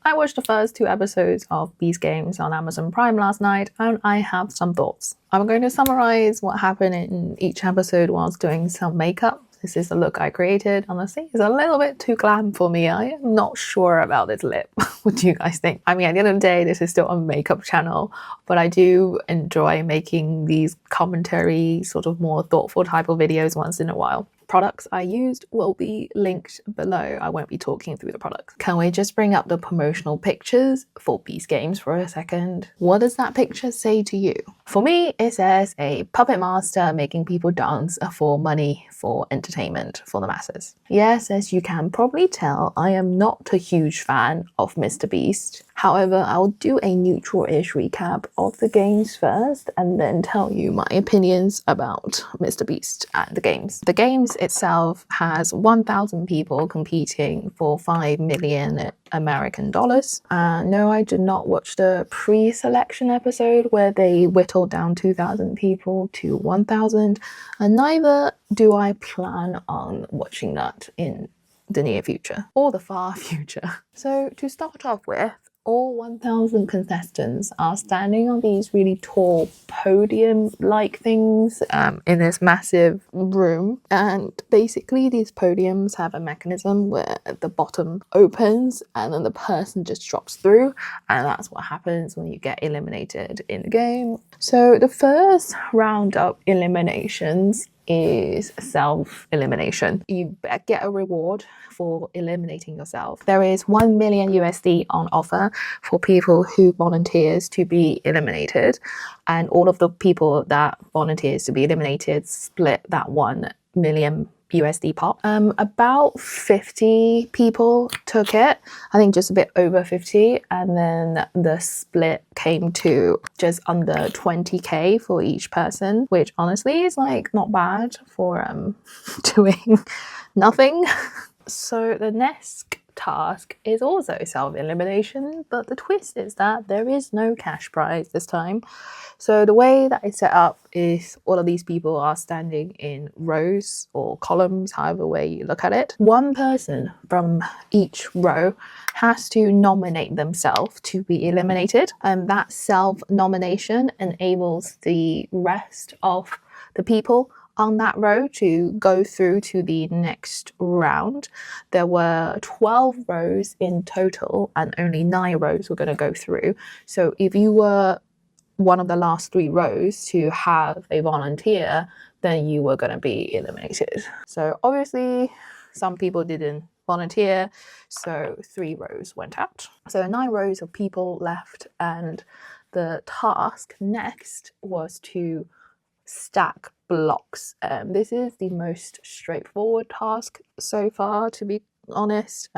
I watched the first 2 episodes of Beast Games on Amazon Prime last night, and I have some thoughts. I'm going to summarize what happened in each episode whilst doing some makeup. This is the look I created. Honestly, it's a little bit too glam for me. I am not sure about this lip. What do you guys think? I mean, at the end of the day, this is still a makeup channel, but I do enjoy making these commentary, sort of more thoughtful type of videos once in a while. Products I used will be linked below. I won't be talking through the products. Can we just bring up the promotional pictures for Beast Games for a second? What does that picture say to you? For me, it says a puppet master making people dance for money, for entertainment, for the masses. Yes, as you can probably tell, I am not a huge fan of Mr. Beast. However, I'll do a neutral-ish recap of the games first and then tell you my opinions about Mr. Beast and the games. The games itself has 1,000 people competing for 5 million American dollars. No, I did not watch the pre-selection episode where they whittled down 2,000 people to 1,000, and neither do I plan on watching that in the near future or the far future. So to start off with, all 1,000 contestants are standing on these really tall podium-like things in this massive room. And basically these podiums have a mechanism where the bottom opens and then the person just drops through. And that's what happens when you get eliminated in the game. So the first round of eliminations is self-elimination. You get a reward for eliminating yourself. There is 1 million USD on offer for people who volunteers to be eliminated, and all of the people that volunteers to be eliminated split that 1 million USD pot. About 50 people took it, I think just a bit over 50, and then the split came to just under 20k for each person, which honestly is like not bad for doing nothing. So the next task is also self-elimination, but the twist is that there is no cash prize this time. So the way that it's set up is all of these people are standing in rows or columns, however way you look at it. One person from each row has to nominate themselves to be eliminated, and that self-nomination enables the rest of the people on that row to go through to the next round. There were 12 rows in total and only 9 rows were going to go through. So if you were one of the last 3 rows to have a volunteer, then you were going to be eliminated. So obviously some people didn't volunteer, so 3 rows went out. So 9 rows of people left, and the task next was to stack blocks. This is the most straightforward task so far, to be honest.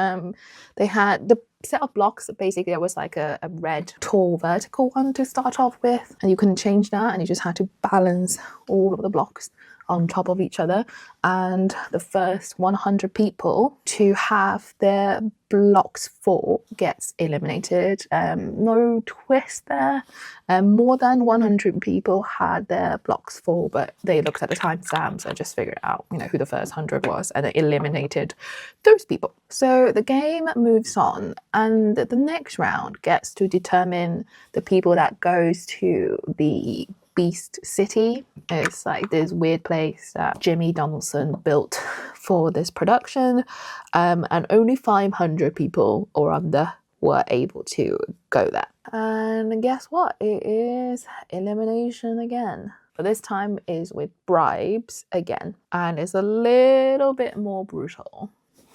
They had the set of blocks. Basically there was like a red tall vertical one to start off with, and you couldn't change that, and you just had to balance all of the blocks on top of each other. And the first 100 people to have their blocks full gets eliminated. No twist there. More than 100 people had their blocks full, but they looked at the timestamps and just figured out, who the first 100 was, and it eliminated those people. So the game moves on, and the next round gets to determine the people that goes to the Beast City. It's like this weird place that Jimmy Donaldson built for this production, and only 500 people or under were able to go there. And guess what? It is elimination again. But this time is with bribes again, and it's a little bit more brutal.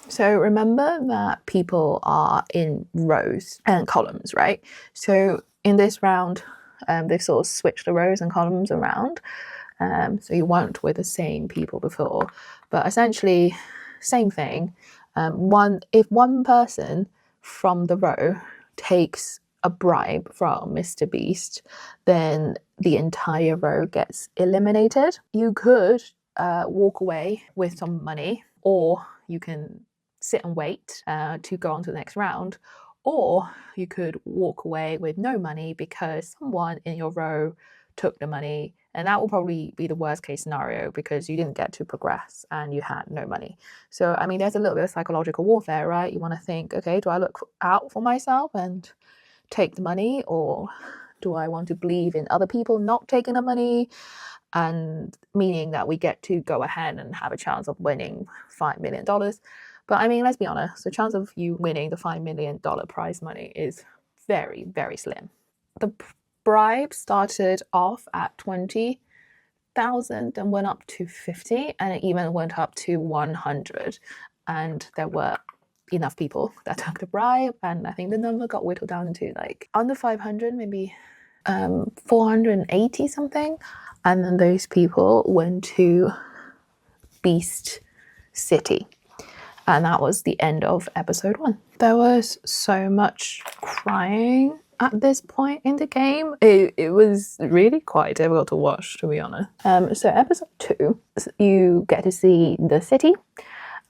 So remember that people are in rows and columns, right? So in this round, they've sort of switched the rows and columns around. So you weren't with the same people before, but essentially same thing. If one person from the row takes a bribe from Mr. Beast, then the entire row gets eliminated. You could walk away with some money, or you can sit and wait to go on to the next round, or you could walk away with no money because someone in your row took the money And that will probably be the worst case scenario because you didn't get to progress and you had no money. So, I mean, there's a little bit of psychological warfare, right? You want to think, okay, do I look out for myself and take the money, or do I want to believe in other people not taking the money? And meaning that we get to go ahead and have a chance of winning $5 million. But I mean, let's be honest, the chance of you winning the $5 million prize money is very, very slim. The bribe started off at 20,000 and went up to 50, and it even went up to 100. And there were enough people that took the bribe, and I think the number got whittled down to like under 500, maybe 480 something. And then those people went to Beast City. And that was the end of episode 1. There was so much crying at this point in the game. It was really quite difficult to watch, to be honest. So episode 2, you get to see the city,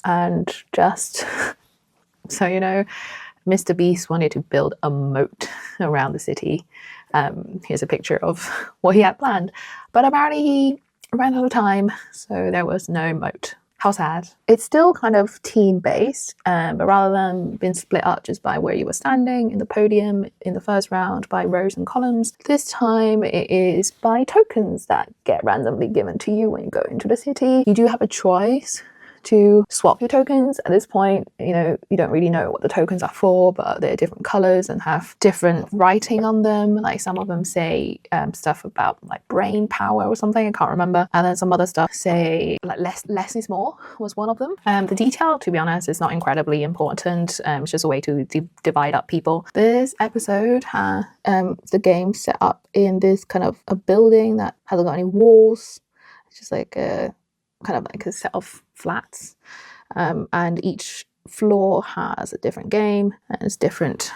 and just so you know, Mr. Beast wanted to build a moat around the city. Here's a picture of what he had planned, but apparently he ran out of time, so there was no moat. How sad. It's still kind of team-based, but rather than being split up just by where you were standing in the podium in the first round by rows and columns, this time it is by tokens that get randomly given to you when you go into the city. You do have a choice to swap your tokens. At this point, you know, you don't really know what the tokens are for, but they're different colors and have different writing on them. Like some of them say stuff about like brain power or something, I can't remember. And then some other stuff say like less is more was one of them. The detail, to be honest, is not incredibly important. It's just a way to divide up people. This episode has the game set up in this kind of a building that hasn't got any walls. It's just like a kind of like a set of flats, and each floor has a different game, and there's different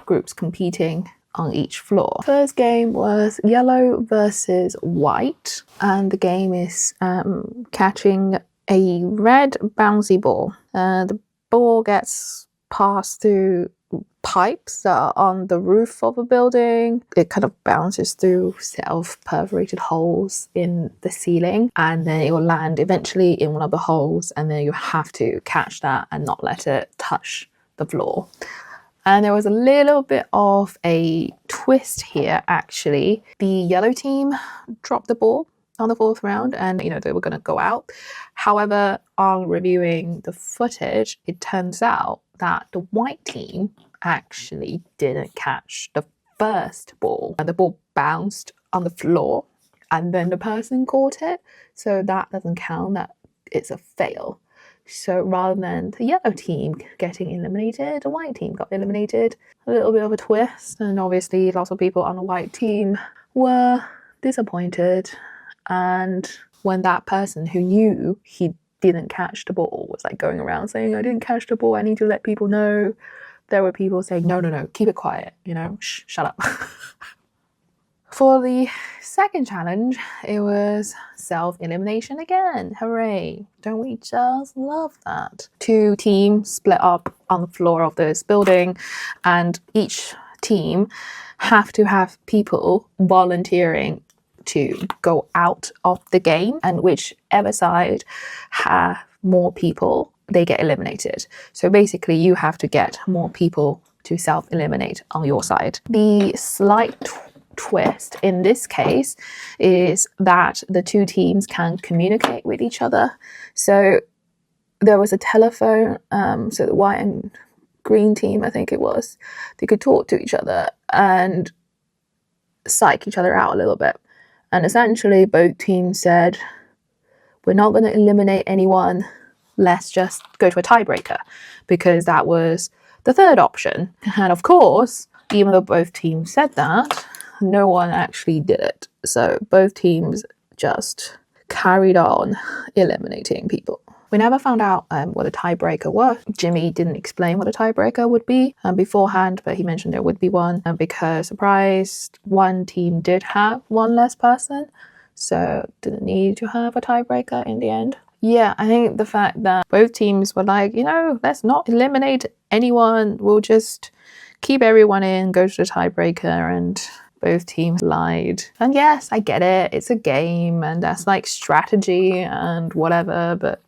groups competing on each floor. First game was yellow versus white, and the game is catching a red bouncy ball. The ball gets passed through pipes that are on the roof of a building. It kind of bounces through self-perforated holes in the ceiling, and then it will land eventually in one of the holes, and then you have to catch that and not let it touch the floor. And there was a little bit of a twist here, actually. The yellow team dropped the ball on the 4th round, and you know they were going to go out. However, on reviewing the footage, it turns out that the white team actually didn't catch the first ball, and the ball bounced on the floor and then the person caught it, so that doesn't count. That it's a fail. So rather than the yellow team getting eliminated, the white team got eliminated. A little bit of a twist, and obviously lots of people on the white team were disappointed. And when that person who knew he didn't catch the ball was like going around saying, I didn't catch the ball, I need to let people know, there were people saying, no, keep it quiet, you know, shut up. For the second challenge, it was self-elimination again. Hooray. Don't we just love that? 2 teams split up on the floor of this building, and each team have to have people volunteering to go out of the game, and whichever side have more people, they get eliminated. So basically you have to get more people to self-eliminate on your side. The slight twist in this case is that the 2 teams can communicate with each other. So there was a telephone, so the white and green team, I think it was, they could talk to each other and psych each other out a little bit. And essentially both teams said, we're not going to eliminate anyone, let's just go to a tiebreaker, because that was the third option. And of course, even though both teams said that, no one actually did it. So both teams just carried on eliminating people. We never found out what a tiebreaker was. Jimmy didn't explain what a tiebreaker would be beforehand, but he mentioned there would be one because, surprise, one team did have one less person, so didn't need to have a tiebreaker in the end. Yeah, I think the fact that both teams were like, you know, let's not eliminate anyone, we'll just keep everyone in, go to the tiebreaker, and both teams lied. And yes, I get it, it's a game and that's like strategy and whatever, but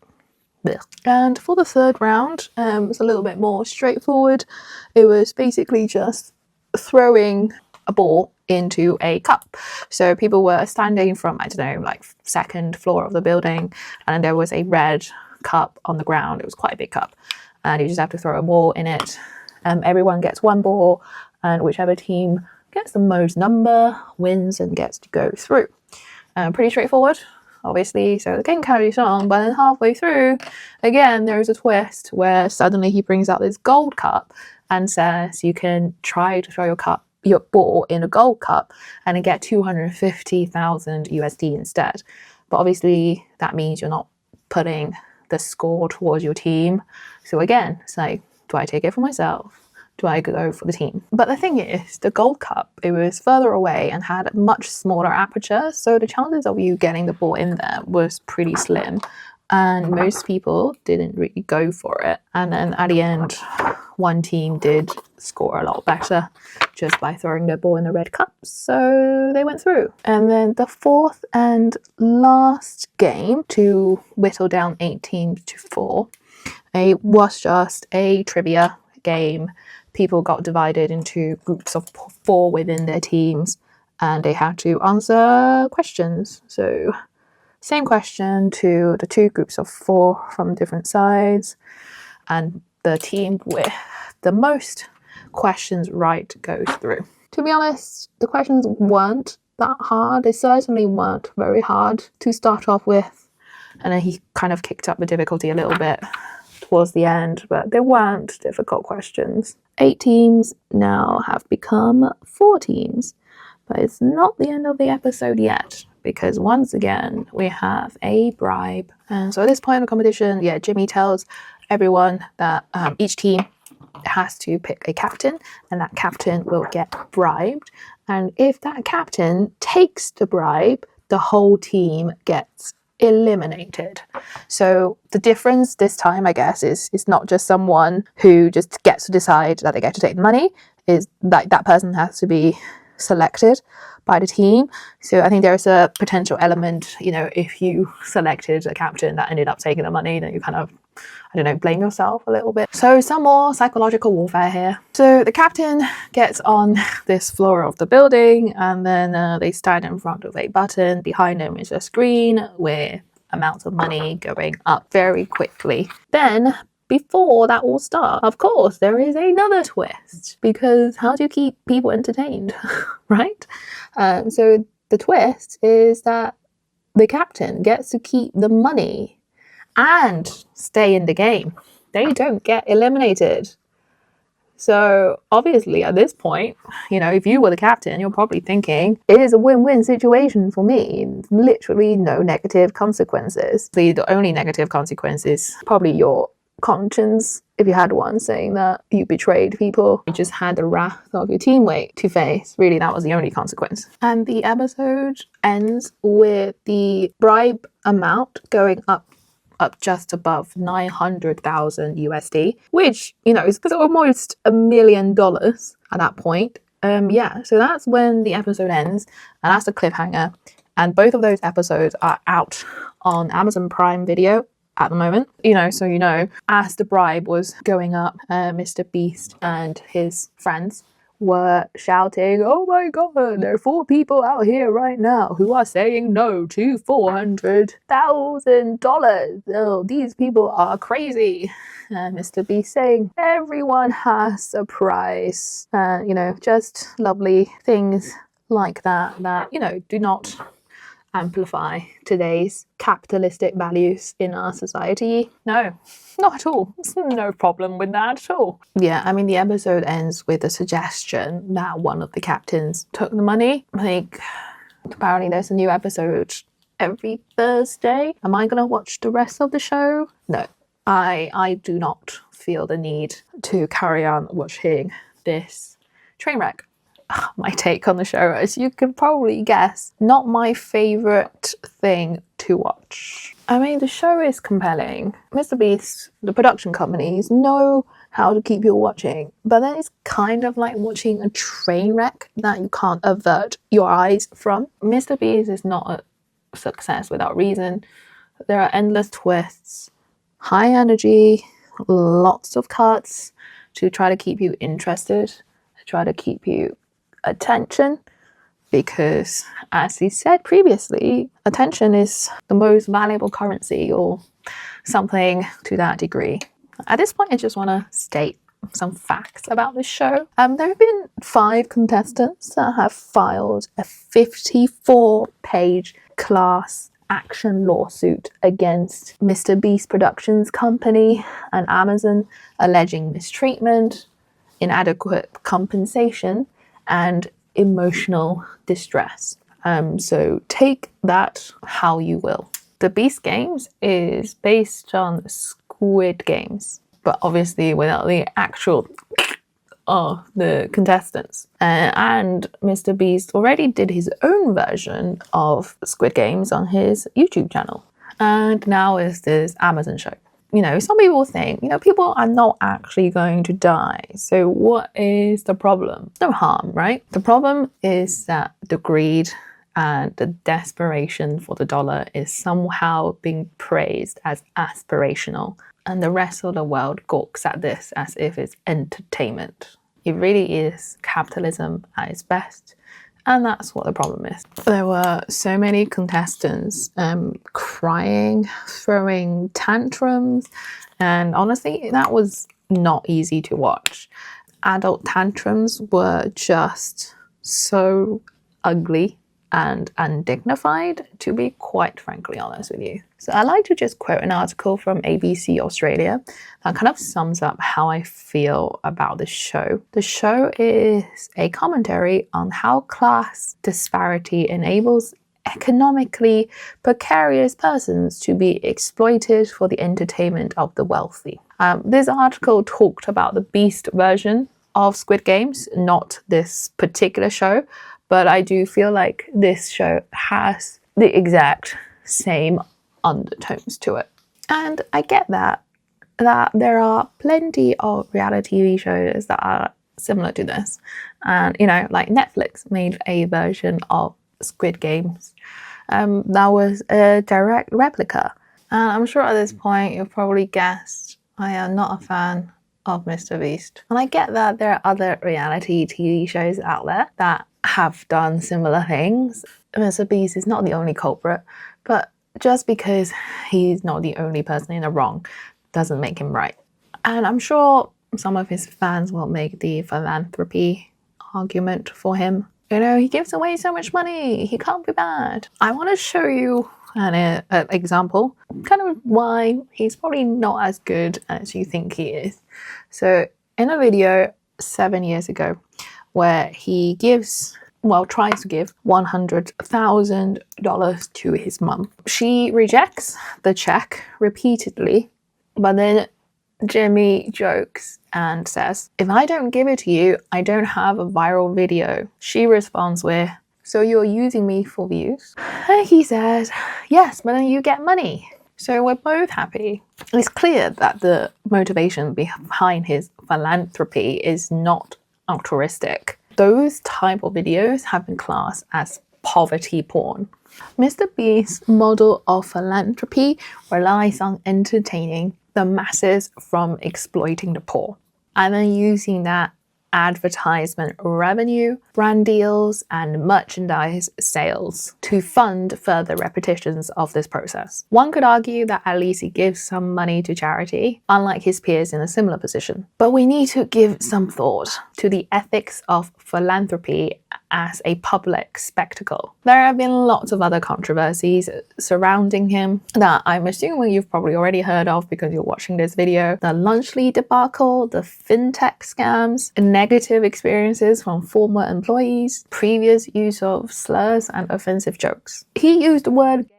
blech. And for the third round, it's a little bit more straightforward. It was basically just throwing a ball into a cup. So people were standing from, I don't know, like second floor of the building, and there was a red cup on the ground. It was quite a big cup, and you just have to throw a ball in it. Everyone gets one ball, and whichever team gets the most number wins and gets to go through. Pretty straightforward, obviously. So the game carries on, but then halfway through, again, there's a twist where suddenly he brings out this gold cup and says you can try to throw your ball in a gold cup and get 250,000 USD instead. But obviously that means you're not putting the score towards your team. So again, it's like, do I take it for myself? Do I go for the team? But the thing is, the gold cup, it was further away and had a much smaller aperture, so the chances of you getting the ball in there was pretty slim, and most people didn't really go for it. And then at the end, one team did score a lot better just by throwing the ball in the red cup, so they went through. And then the fourth and last game to whittle down 8 teams to 4, it was just a trivia game. People got divided into groups of 4 within their teams, and they had to answer questions. So same question to the 2 groups of 4 from different sides, and the team with the most questions right goes through. To be honest, the questions weren't that hard. They certainly weren't very hard to start off with, and then he kind of kicked up the difficulty a little bit towards the end, but they weren't difficult questions. 8 teams now have become 4 teams, but it's not the end of the episode yet, because once again we have a bribe. And so at this point in the competition, Jimmy tells everyone that each team has to pick a captain, and that captain will get bribed, and if that captain takes the bribe, the whole team gets eliminated. So the difference this time, I guess, is not just someone who just gets to decide that they get to take the money, is that person has to be selected by the team. So I think there's a potential element, if you selected a captain that ended up taking the money, then you kind of, blame yourself a little bit. So some more psychological warfare here. So the captain gets on this floor of the building, and then they stand in front of a button. Behind them is a screen with amounts of money going up very quickly. Then before that all starts, of course, there is another twist, because how do you keep people entertained, right? So the twist is that the captain gets to keep the money and stay in the game. They don't get eliminated. So obviously at this point, if you were the captain, you're probably thinking, it is a win-win situation for me. Literally no negative consequences. The only negative consequence is probably your conscience, if you had one, saying that you betrayed people. You just had the wrath of your teammate to face. Really, that was the only consequence. And the episode ends with the bribe amount going up just above 900,000 USD, which, is almost $1 million at that point. So that's when the episode ends, and that's the cliffhanger. And both of those episodes are out on Amazon Prime Video at the moment. As the bribe was going up, Mr. Beast and his friends were shouting, "Oh my god, there are 4 people out here right now who are saying no to $400,000. Oh, these people are crazy." Mr. Beast saying, everyone has a price. Just lovely things like that, do not amplify today's capitalistic values in our society. No, not at all. There's no problem with that at all. The episode ends with a suggestion that one of the captains took the money. Apparently there's a new episode every Thursday. Am I gonna watch the rest of the show? No, I do not feel the need to carry on watching this train wreck. My take on the show, as you can probably guess, not my favorite thing to watch. The show is compelling. Mr. Beast, the production companies, know how to keep you watching. But then it's kind of like watching a train wreck that you can't avert your eyes from. Mr. Beast is not a success without reason. There are endless twists, high energy, lots of cuts to try to keep you interested, to try to keep you attention. Because, as he said previously, attention is the most valuable currency, or something to that degree. At this point, I just want to state some facts about this show. There have been 5 contestants that have filed a 54-page class action lawsuit against Mr. Beast Productions Company and Amazon, alleging mistreatment, inadequate compensation, and emotional distress. So take that how you will. The Beast Games is based on Squid Games, but obviously without the actual the contestants. And Mr. Beast already did his own version of Squid Games on his YouTube channel. And now is this Amazon show. You know, some people think, you know, people are not actually going to die. So what is the problem? No harm, right? The problem is that the greed and the desperation for the dollar is somehow being praised as aspirational. And the rest of the world gawks at this as if it's entertainment. It really is capitalism at its best. And that's what the problem is. There were so many contestants crying, throwing tantrums, and honestly, that was not easy to watch. Adult tantrums were just so ugly and undignified, to be quite frankly honest with you. So I like to just quote an article from ABC Australia that kind of sums up how I feel about the show. The show is a commentary on how class disparity enables economically precarious persons to be exploited for the entertainment of the wealthy. This article talked about the Beast version of Squid Games, not this particular show, but I do feel like this show has the exact same undertones to it. And I get that there are plenty of reality TV shows that are similar to this. And, you know, like Netflix made a version of Squid Games that was a direct replica. And I'm sure at this point you've probably guessed I am not a fan of Mr. Beast. And I get that there are other reality TV shows out there that have done similar things. Mr. Beast is not the only culprit, but just because he's not the only person in the wrong doesn't make him right. And I'm sure some of his fans will make the philanthropy argument for him. You know, he gives away so much money, he can't be bad. I want to show you an example, kind of why he's probably not as good as you think he is. So in a video 7 years ago, where he tries to give $100,000 to his mum. She rejects the check repeatedly, but then Jimmy jokes and says, "If I don't give it to you, I don't have a viral video." She responds with, "So you're using me for views?" And he says, "Yes, but then you get money." So we're both happy. It's clear that the motivation behind his philanthropy is not altruistic. Those type of videos have been classed as poverty porn. Mr. Beast's model of philanthropy relies on entertaining the masses from exploiting the poor, and then using that advertisement revenue, brand deals, and merchandise sales to fund further repetitions of this process. One could argue that at least he gives some money to charity, unlike his peers in a similar position. But we need to give some thought to the ethics of philanthropy as a public spectacle. There have been lots of other controversies surrounding him that I'm assuming you've probably already heard of because you're watching this video. The Lunchley debacle, the fintech scams, negative experiences from former employees, previous use of slurs and offensive jokes. He used the word gay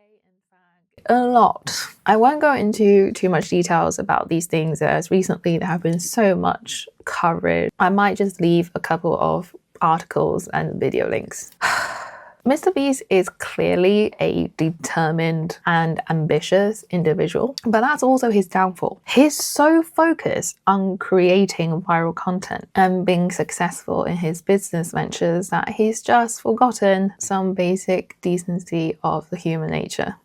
and fag a lot. I won't go into too much details about these things as recently there have been so much coverage. I might just leave a couple of articles and video links. Mr. Beast is clearly a determined and ambitious individual, but that's also his downfall. He's so focused on creating viral content and being successful in his business ventures that he's just forgotten some basic decency of the human nature.